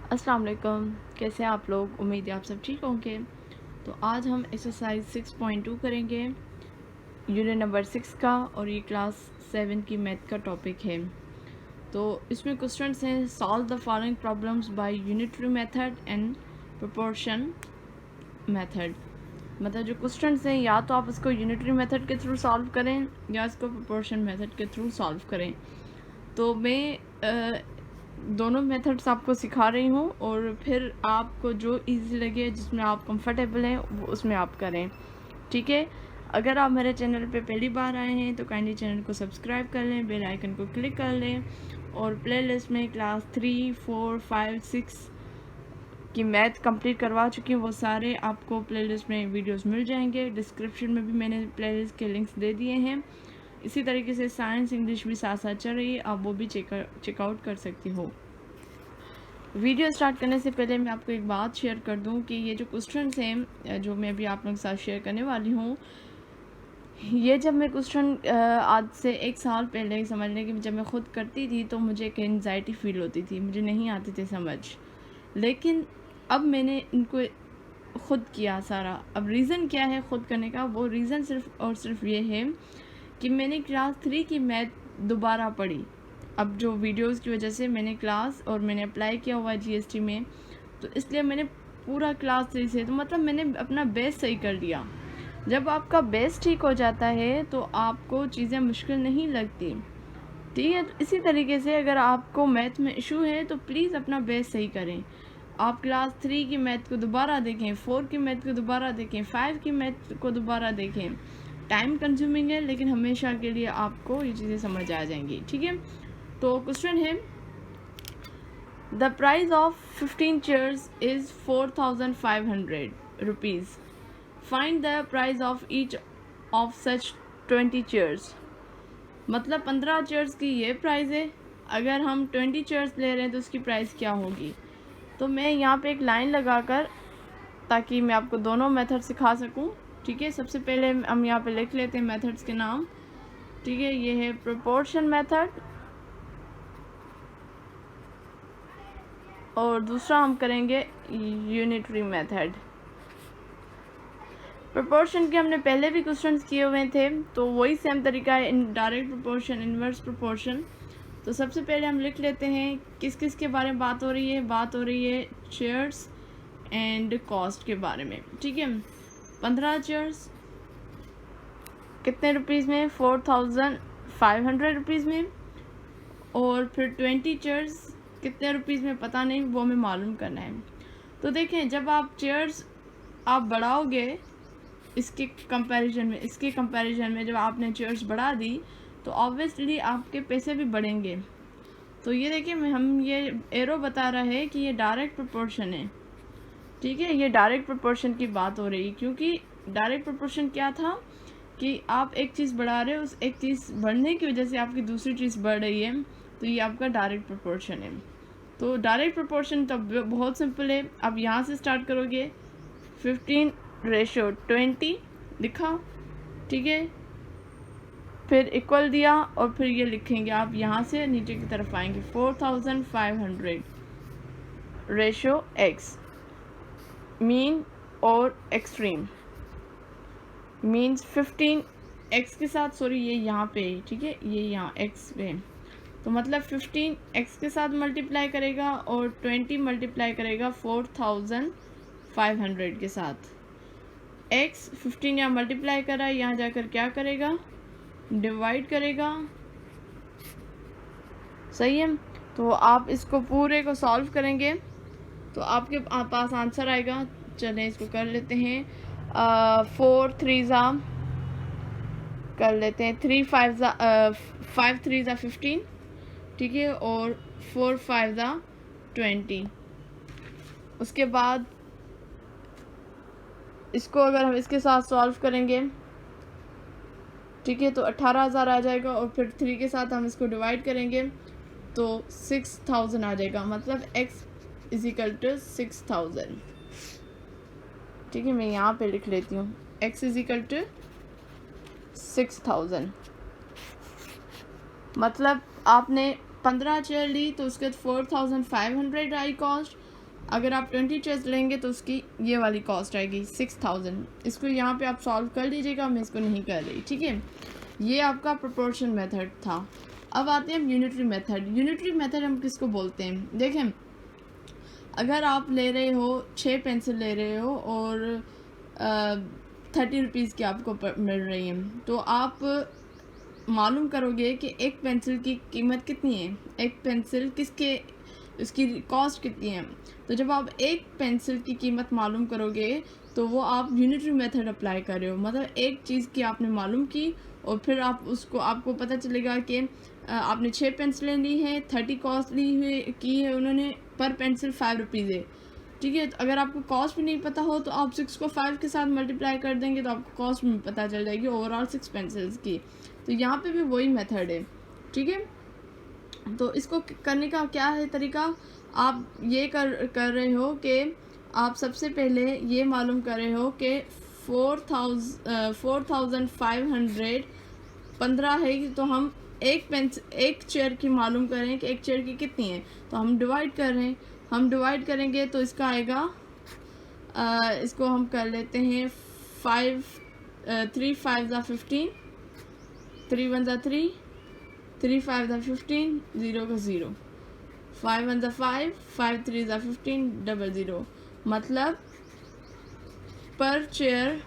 अस्सलाम वालेकुम। कैसे हैं आप लोग? उम्मीद है आप सब ठीक होंगे। तो आज हम एक्सरसाइज 6.2 करेंगे, यूनिट नंबर 6 का, और ये क्लास 7 की मैथ का टॉपिक है। तो इसमें क्वेश्चंस हैं, solve the following problems bye unitary method and proportion method. मतलब जो क्वेश्चंस हैं, या तो आप इसको यूनिटरी मेथड के थ्रू सॉल्व करें या इसको प्रोपोर्शन मेथड के थ्रू सॉल्व करें। तो मैं दोनों मेथड्स आपको सिखा रही हूँ, और फिर आपको जो इजी लगे, जिसमें आप कंफर्टेबल हैं, वो उसमें आप करें। ठीक है। अगर आप मेरे चैनल पे पहली बार आए हैं तो काइंडली चैनल को सब्सक्राइब कर लें, बेल आइकन को क्लिक कर लें, और प्लेलिस्ट में क्लास 3, 4, 5, 6 की मैथ कंप्लीट करवा चुकी हूँ। वो सारे आपको प्लेलिस्ट में वीडियोस मिल जाएंगे। डिस्क्रिप्शन में भी मैंने प्लेलिस्ट के लिंक्स दे दिए हैं। इसी तरीके से साइंस इंग्लिश भी साथ साथ चल रही है, आप वो भी चेकआउट कर सकती हो। वीडियो स्टार्ट करने से पहले मैं आपको एक बात शेयर कर दूं कि ये जो क्वेश्चंस हैं जो मैं अभी आप लोगों के साथ शेयर करने वाली हूँ, ये जब मैं क्वेश्चन आज से 1 साल पहले समझने की जब मैं ख़ुद करती थी तो मुझे एक एंग्जाइटी फील होती थी, मुझे नहीं आती थी समझ। लेकिन अब मैंने इनको ख़ुद किया सारा। अब रीज़न क्या है ख़ुद करने का? वो रीज़न सिर्फ़ और सिर्फ ये है कि मैंने क्लास 3 की मैथ दोबारा पढ़ी। अब जो वीडियोस की वजह से मैंने क्लास और मैंने अप्लाई किया हुआ है जीएसटी में, तो इसलिए मैंने पूरा क्लास 3 से, तो मतलब मैंने अपना बेस सही कर लिया। जब आपका बेस ठीक हो जाता है तो आपको चीज़ें मुश्किल नहीं लगती। ठीक है। इसी तरीके से अगर आपको मैथ में इशू है तो प्लीज़ अपना बेस सही करें। आप क्लास 3 की मैथ को दोबारा देखें, 4 की मैथ को दोबारा देखें, 5 की मैथ को दोबारा देखें। टाइम कंज्यूमिंग है, लेकिन हमेशा के लिए आपको ये चीज़ें समझ आ जाएंगी। ठीक है। तो क्वेश्चन है, the price of 15 chairs is 4,500 rupees. Find the price of each of such 20 chairs. मतलब 15 चेयर्स की ये प्राइस है, अगर हम 20 चेयर्स ले रहे हैं तो उसकी प्राइस क्या होगी। तो मैं यहाँ पे एक लाइन लगाकर, ताकि मैं आपको दोनों मेथड सिखा सकूँ। ठीक है। सबसे पहले हम यहाँ पे लिख लेते हैं मेथड्स के नाम। ठीक है। ये है प्रोपोर्शन मेथड, और दूसरा हम करेंगे यूनिटरी मेथड। प्रोपोर्शन के हमने पहले भी क्वेश्चंस किए हुए थे, तो वही सेम तरीका है, in direct proportion, inverse proportion. तो सबसे पहले हम लिख लेते हैं किस किस के बारे में बात हो रही है। बात हो रही है चेयर्स एंड कॉस्ट के बारे में। ठीक है। 15 चेयर्स कितने रुपीज़ में? 4,500 रुपीज़ में। और फिर 20 चेयर्स कितने रुपीज़ में? पता नहीं, वो हमें मालूम करना है। तो देखें, जब आप चेयर्स आप बढ़ाओगे इसके कंपैरिजन में जब आपने चेयर्स बढ़ा दी तो ऑब्वियसली आपके पैसे भी बढ़ेंगे। तो ये देखिए, हम ये एरो बता रहा है कि ये डायरेक्ट प्रोपोर्शन है। ठीक है। ये डायरेक्ट प्रोपोर्शन की बात हो रही है, क्योंकि डायरेक्ट प्रोपोर्शन क्या था कि आप एक चीज़ बढ़ा रहे हो, उस एक चीज़ बढ़ने की वजह से आपकी दूसरी चीज़ बढ़ रही है, तो ये आपका डायरेक्ट प्रोपोर्शन है। तो डायरेक्ट प्रोपोर्शन तो बहुत सिंपल है। आप यहाँ से स्टार्ट करोगे, 15:20 लिखा। ठीक है। फिर इक्वल दिया, और फिर ये लिखेंगे आप यहाँ से नीचे की तरफ आएंगे, 4,500 रेशो x, मीन और एक्सट्रीम। मीन्स 15 x के साथ, सॉरी ये यहाँ पे, ठीक है, ये यहाँ x पे, तो मतलब 15 x के साथ मल्टीप्लाई करेगा और 20 मल्टीप्लाई करेगा 4,500 के साथ। x 15 यहाँ मल्टीप्लाई करा, यहाँ जाकर क्या करेगा? डिवाइड करेगा। सही है। तो आप इसको पूरे को सॉल्व करेंगे तो आपके पास आंसर आएगा। चलें इसको कर लेते हैं। 4 3 कर लेते हैं, 3 5 5 3 15। ठीक है। और 4 5 20। उसके बाद इसको अगर हम इसके साथ सॉल्व करेंगे, ठीक है, तो 18,000 आ जाएगा। और फिर 3 के साथ हम इसको डिवाइड करेंगे तो 6,000 आ जाएगा। मतलब x = 6,000। ठीक है। मैं यहाँ पे लिख लेती हूँ, x = 6,000। मतलब आपने 15 चेयर ली तो उसके 4,500 आई कॉस्ट, अगर आप 20 चेयर्स लेंगे तो उसकी ये वाली कॉस्ट आएगी 6000। इसको यहाँ पे आप सॉल्व कर लीजिएगा, मैं इसको नहीं कर रही, ठीक है। ये आपका प्रोपोर्शन मेथड था। अब आते हैं हम यूनिटरी मेथड। यूनिटरी मेथड हम किसको बोलते हैं? देखें, अगर आप ले रहे हो 6 पेंसिल ले रहे हो और 30 रुपीज़ की आपको मिल रही है, तो आप मालूम करोगे कि एक पेंसिल की कीमत कितनी है, एक पेंसिल किसके, उसकी कॉस्ट कितनी है। तो जब आप एक पेंसिल की कीमत मालूम करोगे तो वो आप यूनिटरी मेथड अप्लाई कर रहे हो। मतलब एक चीज़ की आपने मालूम की और फिर आप उसको, आपको पता चलेगा कि आपने 6 पेंसिलें ली हैं, 30 कॉस्ट ली हुई की है उन्होंने, पर पेंसिल 5 रुपीज़ है, ठीक है। तो अगर आपको कॉस्ट भी नहीं पता हो तो आप 6 को 5 के साथ मल्टीप्लाई कर देंगे तो आपको कॉस्ट भी पता चल जाएगी ओवरऑल 6 पेंसिल्स की। तो यहाँ पे भी वही मेथड है, ठीक है। तो इसको करने का क्या है तरीका? आप ये कर रहे हो कि आप सबसे पहले ये मालूम कर रहे हो कि 4515 है, तो हम एक चेयर की मालूम कर रहे हैं कि एक चेयर की कितनी है, तो हम डिवाइड कर रहे हैं। हम डिवाइड करेंगे तो इसका आएगा, इसको हम कर लेते हैं 3 5 ज़ा 15, 3 1 ज़ा 3, 3 5 ज़ा 15, 0 का 0, 5 1 ज़ा 5, 5 3 ज़ा 15, 00। मतलब पर चेयर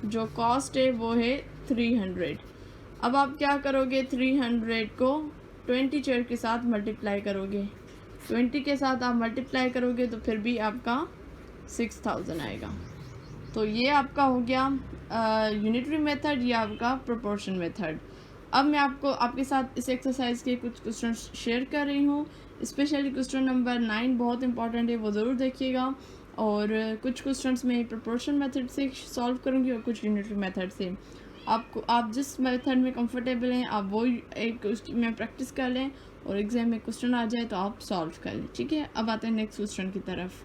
जो कॉस्ट है वो है 300। अब आप क्या करोगे, 300 को 20 चेयर के साथ मल्टीप्लाई करोगे, 20 के साथ आप मल्टीप्लाई करोगे तो फिर भी आपका 6000 आएगा। तो ये आपका हो गया यूनिटरी मेथड, ये आपका प्रोपोर्शन मेथड। अब मैं आपको आपके साथ इस एक्सरसाइज के कुछ क्वेश्चन शेयर कर रही हूँ। स्पेशली क्वेश्चन नंबर 9 बहुत इंपॉर्टेंट है, वो ज़रूर देखिएगा। और कुछ क्वेश्चंस में प्रोपोर्शन मेथड से सॉल्व करूँगी और कुछ यूनिटरी मेथड से। आप जिस मेथड में कंफर्टेबल हैं आप वो एक में प्रैक्टिस कर लें और एग्जाम में क्वेश्चन आ जाए तो आप सॉल्व कर लें, ठीक है। अब आते हैं नेक्स्ट क्वेश्चन की तरफ।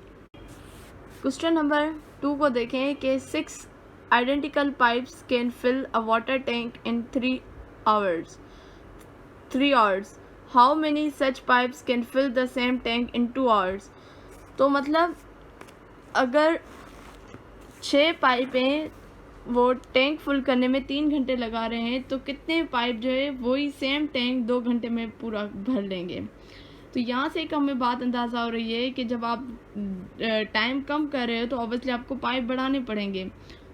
क्वेश्चन नंबर 2 को देखें कि 6 identical pipes can fill a water tank in 3 hours. How many such pipes can fill the same tank in 2 hours? तो मतलब अगर 6 पाइपें वो टैंक फुल करने में 3 घंटे लगा रहे हैं तो कितने पाइप जो है वही सेम टैंक 2 घंटे में पूरा भर लेंगे। तो यहाँ से एक हमें बात अंदाज़ा हो रही है कि जब आप टाइम कम कर रहे हो तो ऑब्वियसली आपको पाइप बढ़ाने पड़ेंगे।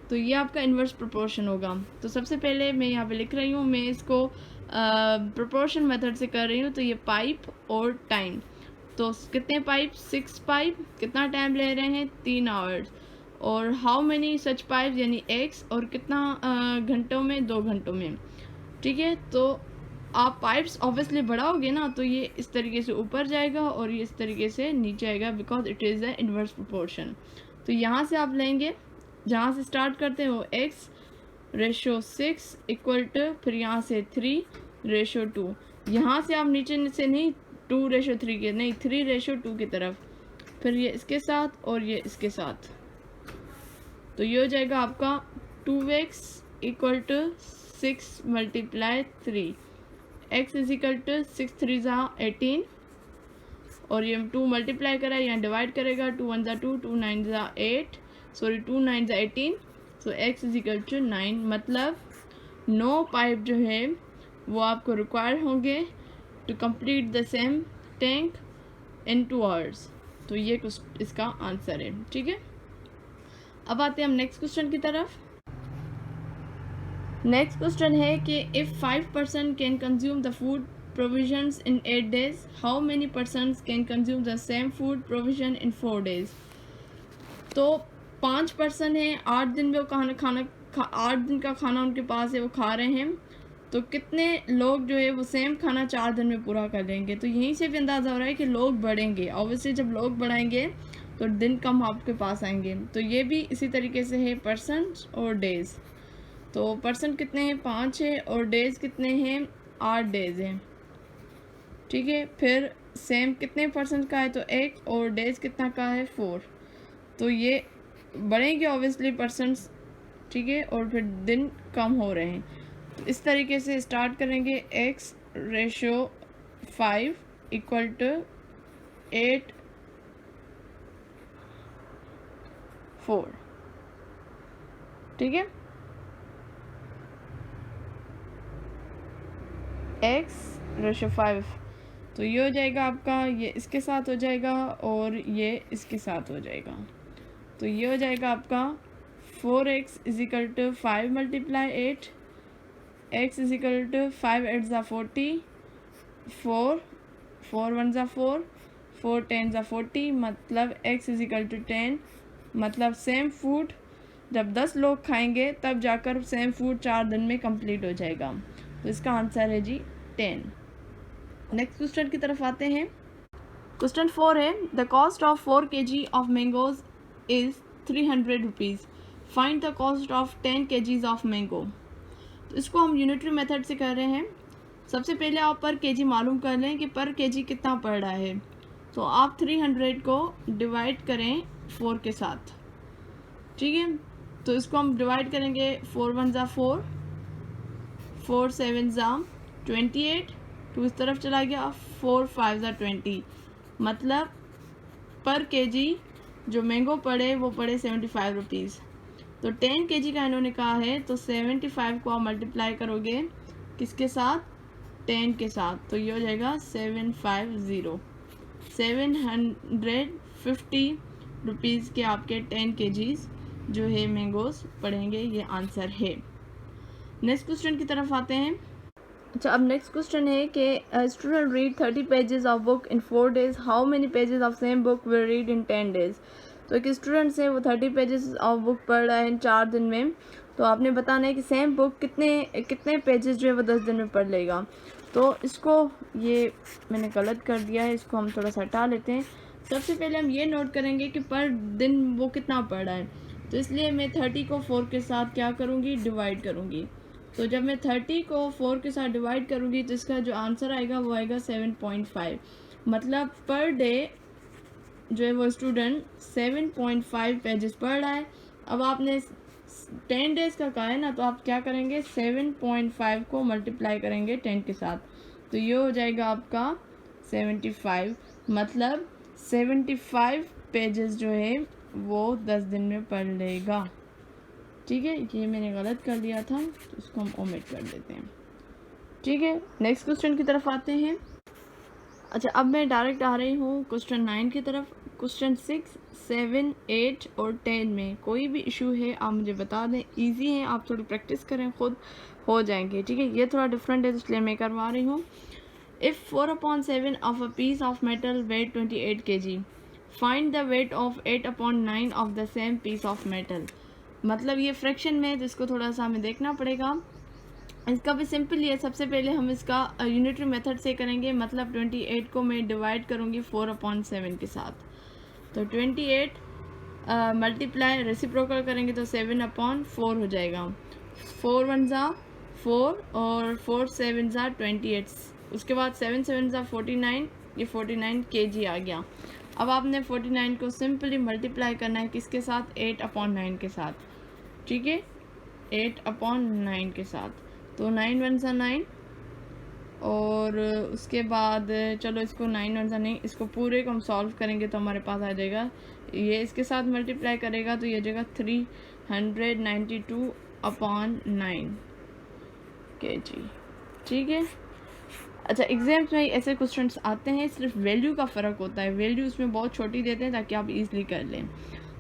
तो ये आपका इन्वर्स प्रोपोर्शन होगा। तो सबसे पहले मैं यहाँ पे लिख रही हूँ, मैं इसको प्रोपोर्शन मेथड से कर रही हूँ। तो ये पाइप और टाइम, तो कितने पाइप, 6 पाइप, कितना टाइम ले रहे हैं, 3 आवर्स। और हाउ मेनी सच पाइप यानी x, और कितना घंटों में, 2 घंटों में, ठीक है। तो आप पाइप्स ऑब्वियसली बढ़ाओगे ना तो ये इस तरीके से ऊपर जाएगा और ये इस तरीके से नीचे आएगा, because it is the inverse proportion. तो यहाँ से आप लेंगे, जहाँ से स्टार्ट करते हैं वो x/6 इक्वल टू, फिर यहाँ से 3/2। यहाँ से आप नीचे से नहीं 2/3 के, नहीं 3/2 की तरफ, फिर ये इसके साथ और ये इसके साथ। तो ये हो जाएगा आपका 2x equal to 6 × 3, x is equal to 6 3 ज़ा 18, और ये 2 मल्टीप्लाई करा है, यहाँ डिवाइड करेगा, 2 1 ज़ा 2, 2 9 ज़ा 8, सॉरी 2 9 ज़ा 18, सो x इज इक्वल टू 9। मतलब 9 पाइप जो है वो आपको रिक्वायर होंगे to complete the same tank in 2 hours. तो ये कुछ इसका आंसर है, ठीक है। अब आते हैं हम नेक्स्ट क्वेश्चन की तरफ। नेक्स्ट क्वेश्चन है कि if 5% can consume the food provisions in 8 days, how many persons can consume the same food provision in 4 days? तो 5 पर्सन हैं, 8 दिन में वो 8 दिन का खाना उनके पास है, वो खा रहे हैं। तो कितने लोग जो है वो सेम खाना 4 दिन में पूरा कर लेंगे? तो यहीं से भी अंदाज़ा हो रहा है कि लोग बढ़ेंगे। ऑब्वियसली जब लोग बढ़ाएंगे तो दिन कम आपके पास आएंगे। तो ये भी इसी तरीके से है पर्सन और डेज़। तो पर्सन कितने हैं, 5 है, और डेज़ कितने हैं, 8 डेज़ हैं, ठीक है। फिर सेम कितने पर्सन का है, तो 1, और डेज़ कितना का है, 4। तो ये बढ़ेंगे ऑब्वियसली पर्सनस, ठीक है, और फिर दिन कम हो रहे हैं। तो इस तरीके से स्टार्ट करेंगे, x/5 इक्वल टू 8 4, ठीक है। x रेशो 5, तो ये हो जाएगा आपका, ये इसके साथ हो जाएगा और ये इसके साथ हो जाएगा। तो ये हो जाएगा आपका 4x is equal to 5 multiply 8, x is equal to 5 8 ज़ा 40, 4 4 1 ज़ा 4, 4 10 ज़ा 40, मतलब x इज इक्वल टू 10। मतलब सेम फूड जब 10 लोग खाएंगे तब जाकर सेम फूड 4 दिन में कंप्लीट हो जाएगा। तो इसका आंसर है जी 10। नेक्स्ट क्वेश्चन की तरफ आते हैं। क्वेश्चन 4 है, the cost of 4 kg of mangoes is 300 rupees, find the cost of 10 kgs of mango. तो इसको हम यूनिटरी मेथड से कर रहे हैं। सबसे पहले आप पर केजी मालूम कर लें कि पर केजी कितना पड़ रहा है। तो आप 300 को डिवाइड करें 4 के साथ, ठीक है। तो इसको हम डिवाइड करेंगे, 4 1 ज़ा 4, 4 7 ज़ा 28, 2 इस तरफ चला गया, 4 5 ज़ा 20, मतलब पर केजी जो मैंगो पड़े वो पड़े 75 रुपीज़। तो 10 kg का इन्होंने कहा है, तो 75 को आप मल्टीप्लाई करोगे किसके साथ, 10 के साथ, तो ये हो जाएगा 750, 750 रुपीज़ के आपके 10 kgs जो है मैंगोज पड़ेंगे। ये आंसर है। नेक्स्ट क्वेश्चन की तरफ आते हैं। अच्छा, अब नेक्स्ट क्वेश्चन है कि student read 30 pages of book in 4 days, how many pages of same book will read in 10 days। तो एक स्टूडेंट से वो 30 पेजेस ऑफ बुक पढ़ रहा है 4 दिन में। तो आपने बताना है कि सेम बुक कितने पेजेस जो है वो 10 दिन में पढ़ लेगा। तो इसको, ये मैंने गलत कर दिया है, इसको हम थोड़ा सा हटा लेते हैं। सबसे पहले हम ये नोट करेंगे कि पर दिन वो कितना पढ़ रहा है। तो इसलिए मैं 30 को 4 के साथ क्या करूँगी, डिवाइड करूँगी। तो जब मैं 30 को 4 के साथ डिवाइड करूँगी तो इसका जो आंसर आएगा वो आएगा 7.5। मतलब पर डे जो है वो स्टूडेंट 7.5 पेजेस पढ़ रहा है। अब आपने 10 डेज़ का कहा है ना, तो आप क्या करेंगे, 7.5 को मल्टीप्लाई करेंगे 10 के साथ, तो ये हो जाएगा आपका 75। मतलब 75 पेजेस जो है वो 10 दिन में पढ़ लेगा, ठीक है। ये मैंने गलत कर दिया था, तो इसको हम ओमिट कर देते हैं, ठीक है। नेक्स्ट क्वेश्चन की तरफ आते हैं। अच्छा, अब मैं डायरेक्ट आ रही हूँ क्वेश्चन 9 की तरफ। क्वेश्चन 6, 7, 8 और 10 में कोई भी इशू है आप मुझे बता दें। इजी है, आप थोड़ी प्रैक्टिस करें, खुद हो जाएंगे, ठीक है। ये थोड़ा डिफरेंट है इसलिए मैं करवा रही हूँ। If 4/7 of a piece of metal weight 28 kg, find the weight of 8/9 of the same piece of metal. मतलब ये फ्रैक्शन में, तो इसको थोड़ा सा हमें देखना पड़ेगा। इसका भी सिंपल ही है। सबसे पहले हम इसका यूनिटरी मेथड से करेंगे। मतलब 28 को मैं डिवाइड करूँगी 4/7 के साथ। तो 28 मल्टीप्लाई रेसिप्रोकल करेंगे तो 7/4 हो जाएगा। 4 1 ज़ा 4 और 4 7 ज़ा 28। उसके बाद 7 7 ज़ा 49, ये 49 kg आ गया। अब आपने 49 को सिंपली मल्टीप्लाई करना है किसके साथ, 8/9 के साथ, ठीक है, 8/9 के साथ। तो 9 1 ज़ा 9 और उसके बाद चलो इसको 9 1 ज़ा नहीं, इसको पूरे को हम सॉल्व करेंगे तो हमारे पास आ जाएगा, ये इसके साथ मल्टीप्लाई करेगा तो ये जाएगा 392/9 kg, ठीक है। अच्छा, एग्जाम्स में ऐसे क्वेश्चंस आते हैं, सिर्फ वैल्यू का फ़र्क होता है, वैल्यू उसमें बहुत छोटी देते हैं ताकि आप इजीली कर लें।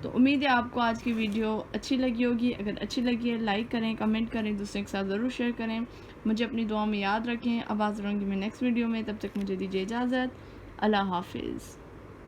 तो उम्मीद है आपको आज की वीडियो अच्छी लगी होगी। अगर अच्छी लगी है लाइक करें, कमेंट करें, दूसरे के साथ ज़रूर शेयर करें। मुझे अपनी दुआ में याद रखें। अब हाज़िर होंगी मैं नेक्स्ट वीडियो में, तब तक मुझे दीजिए इजाज़त। अल्लाह हाफिज़।